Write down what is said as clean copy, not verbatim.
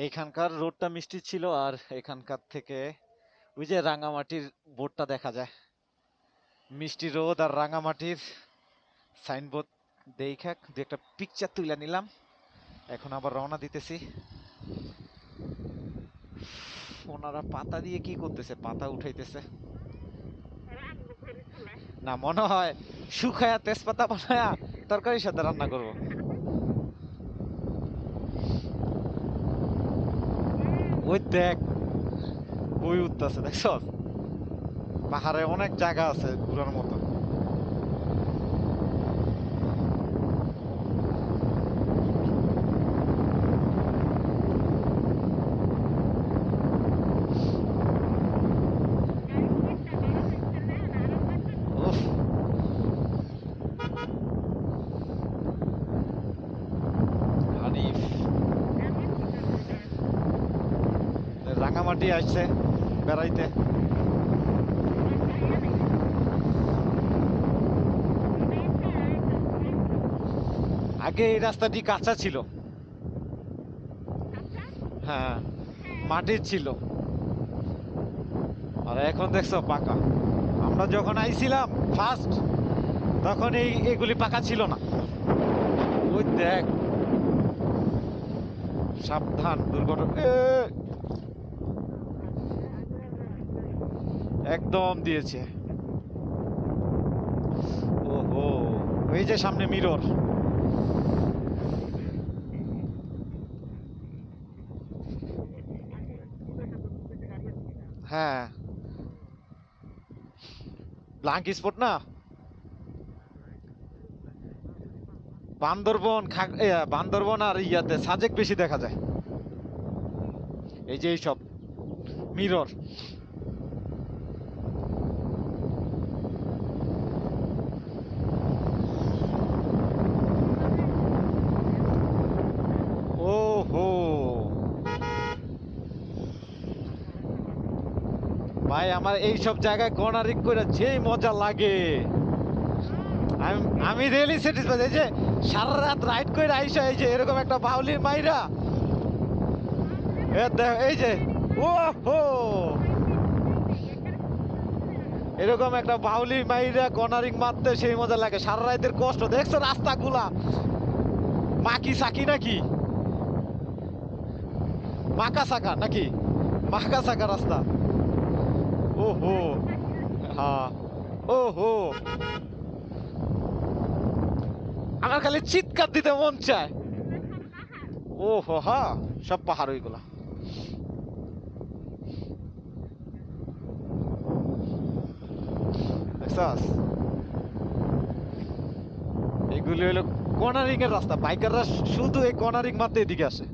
এইখানকার রোডটা মিষ্টি ছিল, আর এখানকার থেকে ওই যে রাঙামাটির বোর্ডটা দেখা যায়, মিষ্টি রোদ আর রাঙামাটির সাইনবোর্ড দেখা দু একটা পিকচার তুলে নিলাম। এখন আবার রওনা দিতেছি। ওনারা পাতা দিয়ে কি করতেছে? পাতা উঠাইতেছে না, মনে হয় শুকায়া তেজপাতা বানায়া তরকারির সাথে রান্না করব। ওই দেখ বই উঠতেছে, দেখছ? পাহাড়ে অনেক জায়গা আছে ঘুরার মতো। উফ, হানিফ রাঙামাটি আসছে বেড়াইতে। আগে এই রাস্তাটি কাঁচা ছিল। হ্যাঁ, মাটির ছিল, আর এখন দেখছো পাকা। আমরা যখন আইছিলাম ফার্স্ট, তখন এগুলি পাকা ছিল না। ওই দেখ, সাবধান দুর্ঘটনা। একদম দিয়েছে। ওহো, ওই যে সামনে মিরর। হ্যাঁ, ব্ল্যাঙ্ক স্পট না। বান্দরবন আর ইয়াতে সাজেক বেশি দেখা যায়। এই যে এইসব মিরর। ওহো ভাই, আমার এইসব জায়গায় কর্নারিং করে যে মজা লাগে। আমি আমি রিয়েলি স্যাটিসফাইড। এই যে সারা রাত রাইড করে আইসা, এই যে এরকম একটা বাউলির মাইরা, এই যে ওহো, এরকম একটা বাউলি মাইরা কর্নারিং মারতে সেই মজা লাগে। সারা রাতের কষ্ট দেখছো রাস্তাগুলা, মাকি সাকি নাকি মাকা সাকা নাকি মাকা সাকা রাস্তা। ওহো, হ্যাঁ, ওহো, আমার খালি চিৎকার দিতে মন চায়। ওহো, হ্যাঁ, সব পাহাড় ওইগুলা। দেখছাস, এগুলি হলো কর্নারিং এর রাস্তা। বাইকাররা শুধু এই কর্নারিং মারতে এদিকে আসে।